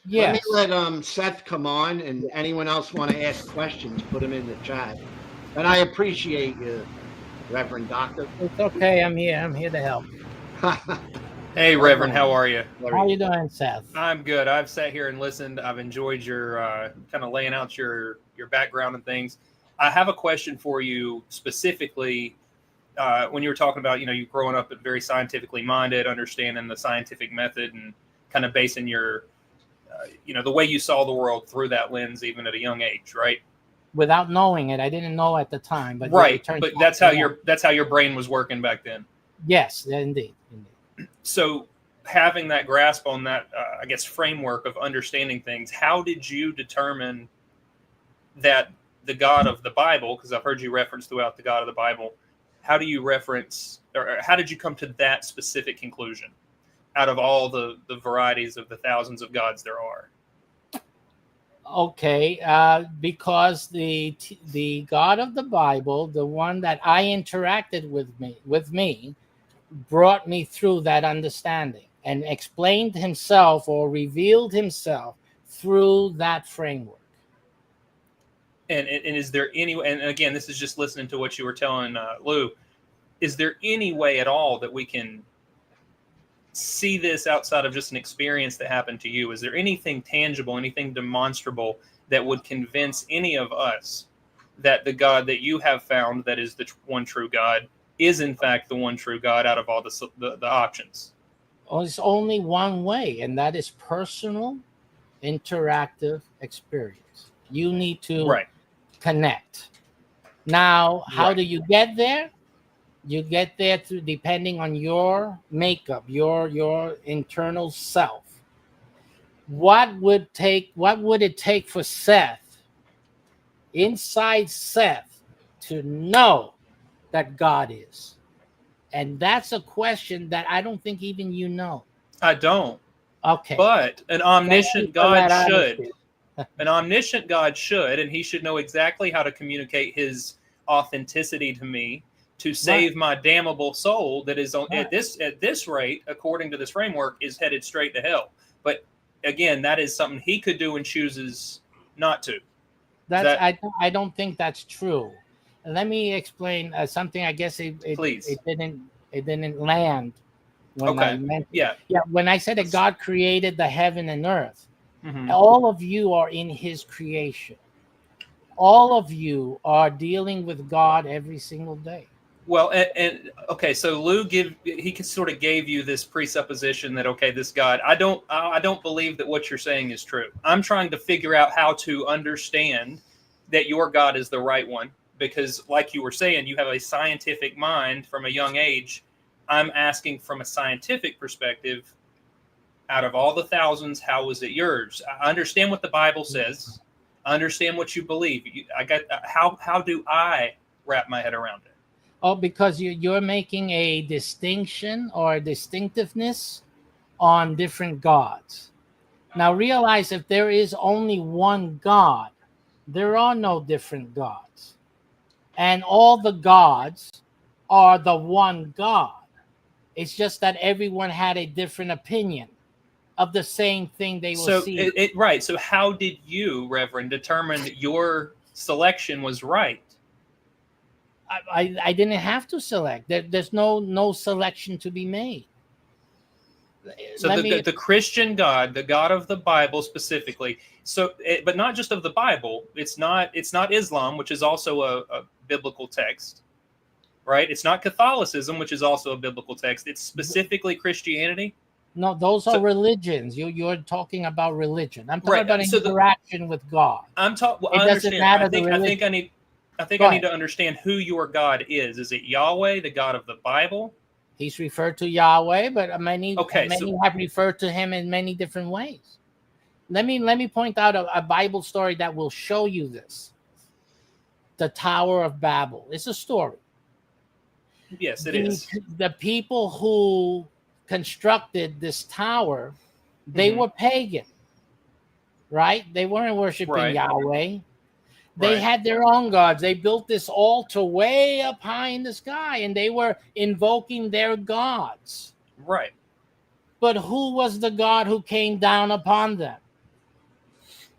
Let me Yes. let Seth come on, and anyone else want to ask questions, put them in the chat. And I appreciate you, Reverend Doctor. It's okay. I'm here. I'm here to help. Hey, Right Reverend, how on. are you? Very How you good. doing, Seth? I'm good. I've sat here and listened. I've enjoyed your kind of laying out your background and things. I have a question for you specifically. When you were talking about, you growing up very scientifically minded, understanding the scientific method, and kind of basing your, the way you saw the world through that lens, even at a young age, right? Without knowing it, I didn't know at the time, but yeah, Right. it turns But out. that's how your brain was working back then. Yes, indeed. So having that grasp on that, I guess, framework of understanding things, how did you determine that the God of the Bible, because I've heard you reference throughout the God of the Bible, how do you reference, or how did you come to that specific conclusion out of all the varieties of the thousands of gods there are? Okay, because the God of the Bible, the one that I interacted with me, brought me through that understanding and explained himself or revealed himself through that framework. And is there any, and again, this is just listening to what you were telling Lou, is there any way at all that we can see this outside of just an experience that happened to you? Is there anything tangible, anything demonstrable that would convince any of us that the God that you have found, that is the one true God, is in fact the one true God out of all the options? Oh, it's only one way, and that is personal, interactive experience. You need to Right. connect. Now, how Right. do you get there? You get there through depending on your makeup, your internal self. What would it take for Seth, inside Seth, to know that God is? And that's a question that I don't think even you know. I don't. Okay. But an Thank you omniscient for God that should. honesty. An omniscient God should, and he should know exactly how to communicate his authenticity to me to Right. save my damnable soul that is Right. at this rate, according to this framework, is headed straight to hell. But again, that is something he could do and chooses not to. Is That's that, I don't think that's true. Let me explain something. I guess please? it didn't land when I Okay. mentioned. Yeah. Yeah, when I said that Let's. God created the heaven and earth, Mhm. all of you are in His creation. All of you are dealing with God every single day. Well, and okay, so Lou he sort of gave you this presupposition that, okay, this God, I don't believe that what you're saying is true. I'm trying to figure out how to understand that your God is the right one, because like you were saying, you have a scientific mind from a young age. I'm asking from a scientific perspective, out of all the thousands, how was it yours? I understand what the Bible says. I understand what you believe. I got how do I wrap my head around it? Oh, because you're making a distinction or a distinctiveness on different gods. Now realize if there is only one God, there are no different gods. And all the gods are the one God. It's just that everyone had a different opinion of the same thing they will So see. right. So how did you, Reverend, determine that your selection was right? I didn't have to select. There's no selection to be made. So Let me the Christian God, the God of the Bible specifically. So, but not just of the Bible. It's not Islam, which is also a biblical text, right? It's not Catholicism, which is also a biblical text. It's specifically Christianity. No, those are So religions. You're talking about religion. I'm talking right. about an So interaction with God. I'm talking. Well, It I doesn't understand. matter the I think religion. I Go need ahead. to understand who your God is. Is it Yahweh, the God of the Bible? He's referred to Yahweh, but many Okay. So many have referred to him in many different ways. Let me point out a Bible story that will show you this. The Tower of Babel. It's a story. yes, it The is. the people who constructed this tower, they Mm-hmm. were pagan, right? They weren't worshiping Right. Yahweh. They Right. had their own gods. They built this altar way up high in the sky and they were invoking their gods. Right. But who was the God who came down upon them?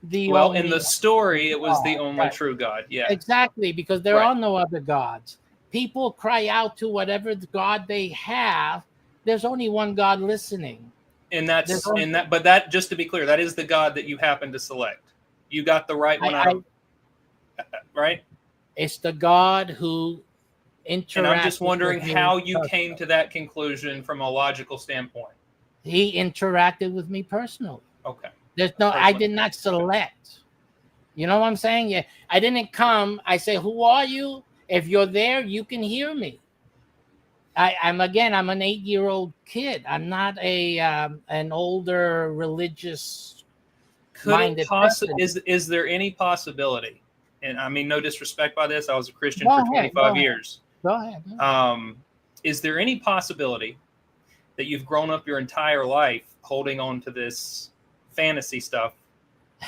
the Well, only in the story, it was the God, only right. true God. Yeah. Exactly, because there Right. are no other gods. People cry out to whatever God they have. There's only one God listening. And There's that's only, and that, but that, just to be clear, that is the God that you happen to select. You got the right one out I, of, right? it's the God who And I'm just interacted wondering with me how you came personally. to that conclusion from a logical standpoint. He interacted with me personally. Okay. There's no, I Personally. did not select. You know what I'm saying? Yeah, I didn't come. I say, "Who are you?" If you're there, you can hear me. I'm I'm an 8-year-old kid. I'm not a an older religious Could it minded person. is there any possibility? And I mean, no disrespect by this. I was a Christian Go for ahead. 25 years. Go ahead. Is there any possibility that you've grown up your entire life holding on to this fantasy stuff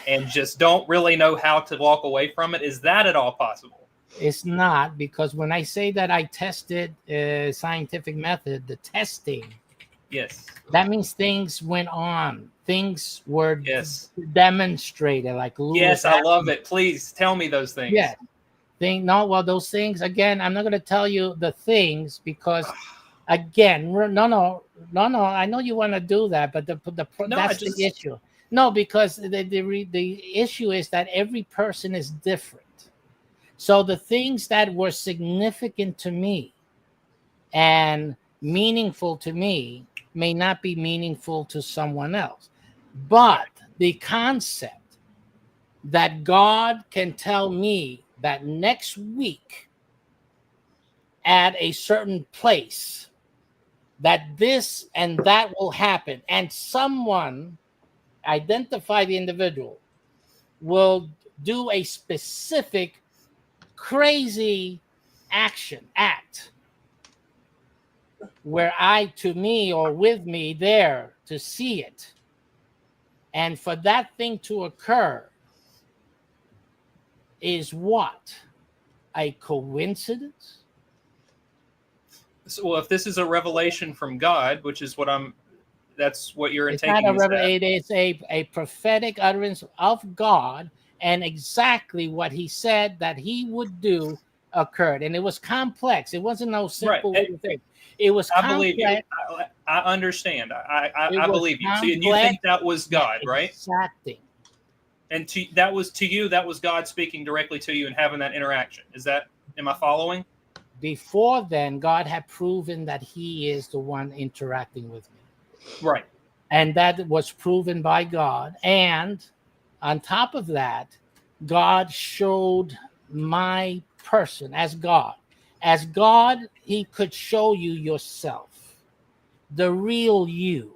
and just don't really know how to walk away from it? Is that at all possible? It's not, because when I say that I tested scientific method, the testing, Yes. that means things went on. Things were Yes. demonstrated, like Lewis. Yes, I love it. Please tell me those things. Yeah. Well, those things, again, I'm not going to tell you the things because, again, no. I know you want to do that, but No, that's the issue. No, because the issue is that every person is different. So the things that were significant to me and meaningful to me may not be meaningful to someone else. But the concept that God can tell me that next week at a certain place that this and that will happen, and someone, identify the individual, will do a specific crazy act where to me or with me there to see it, and for that thing to occur is what? A coincidence? So, well, if this is a revelation from God, which is that's what you're It's taking not a this revelation. It is a prophetic utterance of God, and exactly what he said that he would do occurred. And it was complex. It wasn't no simple Right. thing. It was I complex. believe you. I understand. I believe you. So, and you think that was God, right? Exactly. And that was to you, that was God speaking directly to you and having that interaction. Am I following? Before then, God had proven that he is the one interacting with me. Right. And that was proven by God. And on top of that, God showed my person as God. As God, he could show you yourself, the real you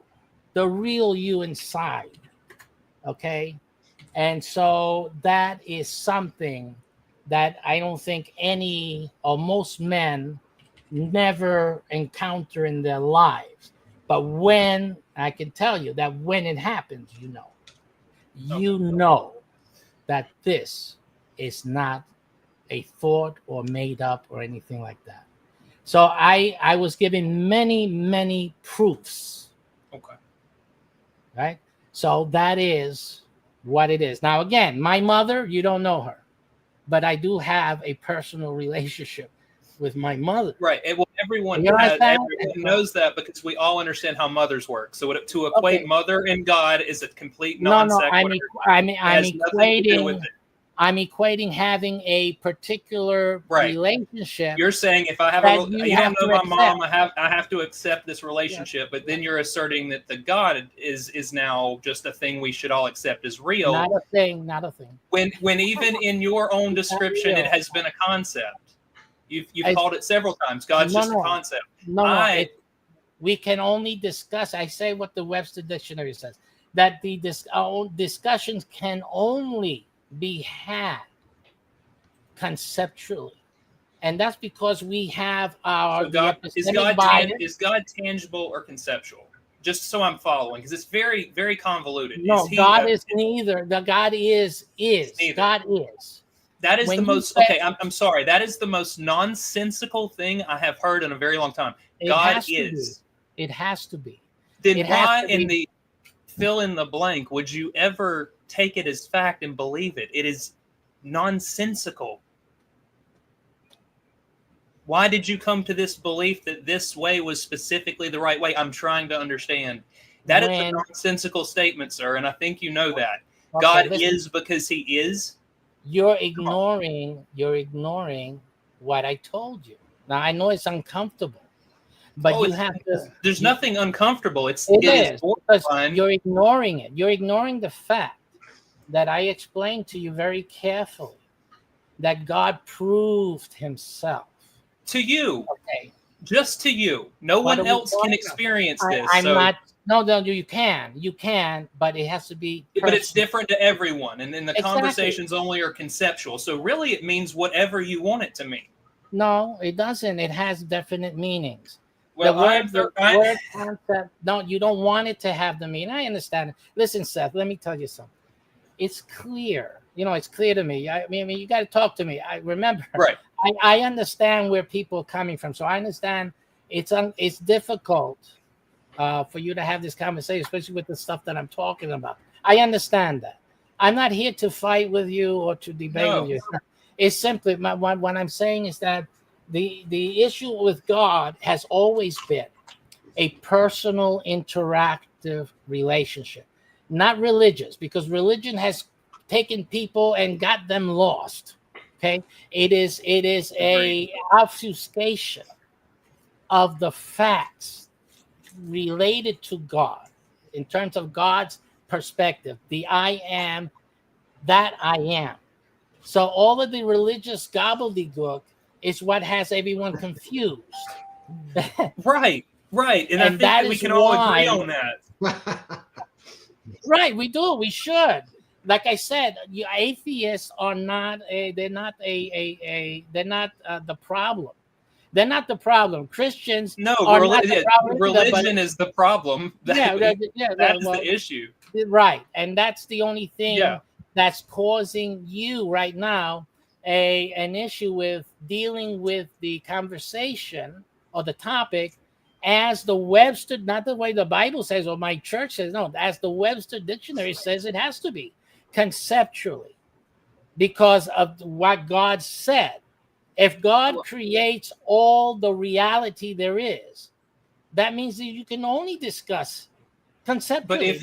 inside. Okay. And so that is something that I don't think any or most men never encounter in their lives. But when I can tell you that when it happens, you know that this is not a thought or made up or anything like that. So I was given many proofs. Okay. Right. So that is what it is. Now, again, my mother, you don't know her, but I do have a personal relationship with my mother. Right. Well, everyone knows that because we all understand how mothers work. So to equate mother and God is a complete non sequitur. I'm equating having a particular relationship. You're saying if I have you don't know my mom, I have to accept this relationship. But then you're asserting that the God is now just a thing we should all accept as real. Not a thing. When even in your own description, it has been a concept. You've called it several times. God's just a concept. We can only discuss. I say what the Webster Dictionary says, that the discussions can only be had conceptually, and that's because we have our. Is God tangible or conceptual? Just so I'm following, because it's very, very convoluted. No, God is neither. The God is. Neither. God is. That is the most. Okay, I'm sorry. That is the most nonsensical thing I have heard in a very long time. God is. It has to be. Then why in the fill in the blank would you ever take it as fact and believe it. It is nonsensical. Why did you come to this belief that this way was specifically the right way? I'm trying to understand. That is a nonsensical statement, sir, and I think you know that. Okay, God listen, is because he is. you're ignoring what I told you. Now I know it's uncomfortable, but you have to. There's nothing uncomfortable. It is because borderline. you're ignoring it. You're ignoring the fact that I explained to you very carefully that God proved himself. To you. Okay. Just to you. No What one else can experience this. I'm not. No, you can, but it has to be personal. But it's different to everyone, and then the conversations only are conceptual. So really, it means whatever you want it to mean. No, it doesn't. It has definite meanings. Well, the word concept. No, you don't want it to have the meaning. I understand. Listen, Seth. Let me tell you something. It's clear. It's clear to me. I mean, you got to talk to me. I remember. Right. I understand where people are coming from. So I understand it's difficult for you to have this conversation, especially with the stuff that I'm talking about. I understand that. I'm not here to fight with you or to debate with you. It's simply what I'm saying is that the issue with God has always been a personal, interactive relationship, not religious, because religion has taken people and got them lost. Okay, it is a obfuscation of the facts related to God in terms of God's perspective. The I am that I am. So all of the religious gobbledygook is what has everyone confused. Right. And I think that we can all agree on that. Right, we do. We should. Like I said, atheists are not they're not the problem. They're not the problem. Christians are not the problem religion is the problem. That's the issue. Right, and that's the only thing that's causing you right now an issue with dealing with the conversation or the topic as the Webster, not the way the Bible says or my church says, no, as the Webster dictionary says it has to be. Conceptually, because of what God said. If God creates all the reality there is, that means that you can only discuss conceptually. But if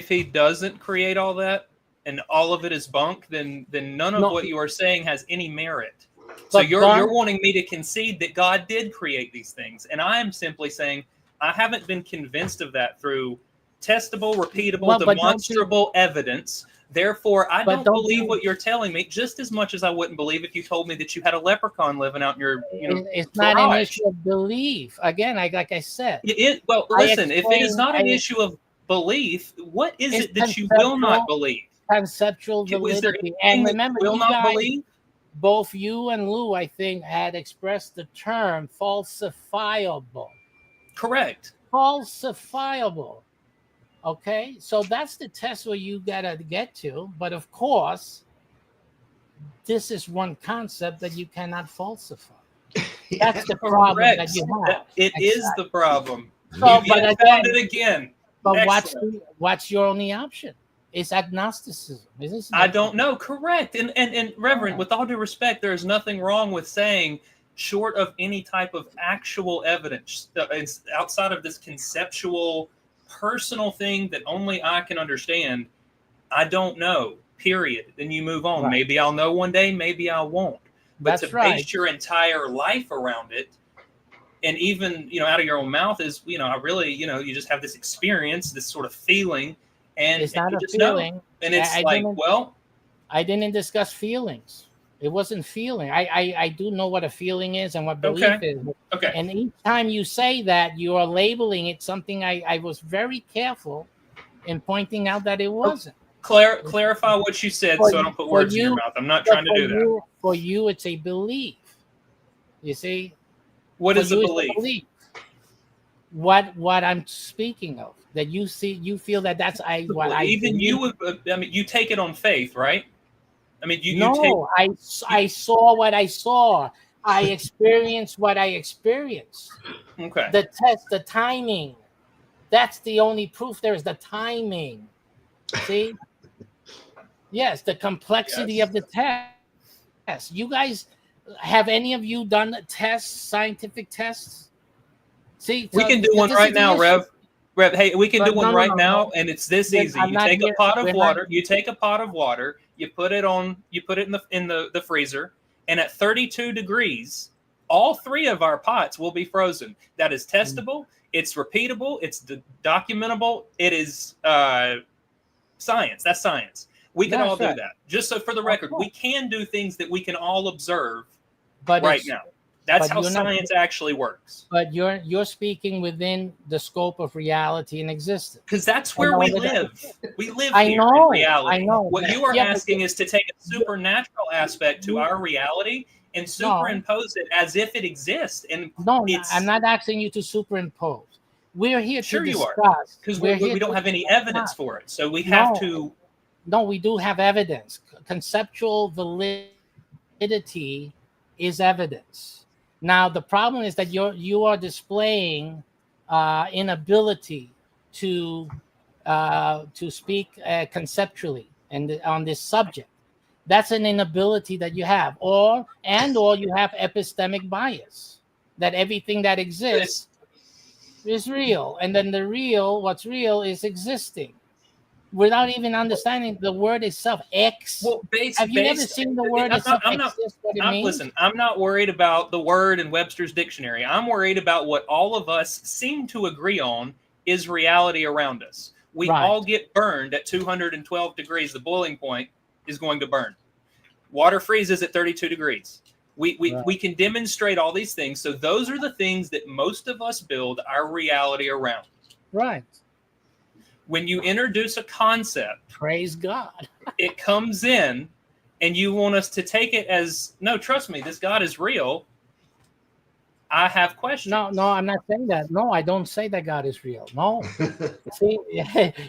he doesn't create all that and all of it is bunk, then none of what you are saying has any merit. So you're wanting me to concede that God did create these things, and I am simply saying I haven't been convinced of that through testable, repeatable, demonstrable evidence. Therefore, I don't believe what you're telling me just as much as I wouldn't believe if you told me that you had a leprechaun living out in your, it's not an issue of belief. Again, like I said. Listen, if it is not an issue of belief, what is it that you will not believe? Conceptual validity. And remember, both you and Lou, I think, had expressed the term falsifiable. Correct. Falsifiable. Okay, so that's the test where you gotta get to. But of course, this is one concept that you cannot falsify. That's the problem that you have. It is the problem. So, you found it again. But what's your only option? It's agnosticism. I don't know. Correct. And Reverend, with all due respect, there is nothing wrong with saying, short of any type of actual evidence, it's outside of this conceptual, personal thing that only I can understand, I don't know, period. Then you move on. Right. Maybe I'll know one day, maybe I won't. But to base your entire life around it, and even, out of your own mouth is, I really, you just have this experience, this sort of feeling, and it's not you a just feeling. Know. And it's I didn't discuss feelings. It wasn't feeling. I do know what a feeling is and what belief is. Okay. And each time you say that, you are labeling it something I was very careful in pointing out that it wasn't. Clarify what you said so I don't put words in your mouth. I'm not trying to do that. For you, it's a belief. You see? What is a belief? What I'm speaking of. That you feel that that's what I even believe. You would. You take it on faith, right? I saw what I saw. I experienced what I experienced. Okay. The test, the timing. That's the only proof there is the timing. See? Yes, the complexity Yes. of the test. You guys, have any of you done tests, scientific tests? See, We so can do one this right is the now, issue. Rev. Rev, hey, we can But do one no, right no, now, no. and it's this We're- easy. I'm You not take a here- pot of we're not- water. You take a pot of water. You put it in the freezer, and at 32 degrees, all three of our pots will be frozen. That is testable. It's repeatable. It's documentable. It is science. That's science. We can That's all do right. that. Just so for the record, course. we can do things that we can all observe But right it's- now. That's but how you're not- science actually works. But you're speaking within the scope of reality and existence. Because that's I where know we that- live. We live I here know, in reality. I know. What you are Yeah, but asking is to take a supernatural aspect to our reality and superimpose it as if it exists. And No, it's, I'm not asking you to superimpose. We're here Sure to you are. discuss. because We're we here don't to have any discuss. evidence for it. So we have No. to. No, we do have evidence. Conceptual validity is evidence. Now the problem is that you are displaying inability to speak conceptually and on this subject. That's an inability that you have, or you have epistemic bias, that everything that exists is real, and then what's real is existing, without even understanding the word itself. Have you ever seen the word itself exist? What it means? Listen, I'm not worried about the word in Webster's dictionary. I'm worried about what all of us seem to agree on is reality around us. We Right. all get burned at 212 degrees. The boiling point is going to burn. Water freezes at 32 degrees. We can demonstrate all these things. So those are the things that most of us build our reality around. Right. When you introduce a concept, Praise God. it comes in and you want us to take it as, no, trust me, this God is real. I have questions. No, I'm not saying that. No, I don't say that God is real. No. See,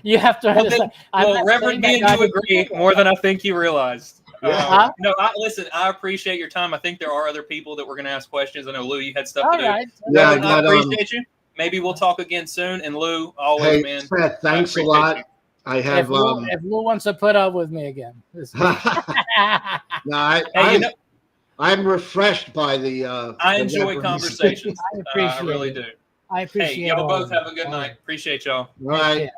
you have to understand. Reverend, me and you agree more than I think you realized. Yeah. Listen, I appreciate your time. I think there are other people that were going to ask questions. I know, Lou, you had stuff to do. Right. Yeah, Reverend, I appreciate you. Maybe we'll talk again soon. And Lou, always, Hey, man. Seth, thanks a lot. You. I have. If Lou wants to put up with me again. No, I'm refreshed by the. I enjoy conversations. I appreciate I really it. do. I appreciate Hey, y'all both have a good night. Appreciate y'all. All right.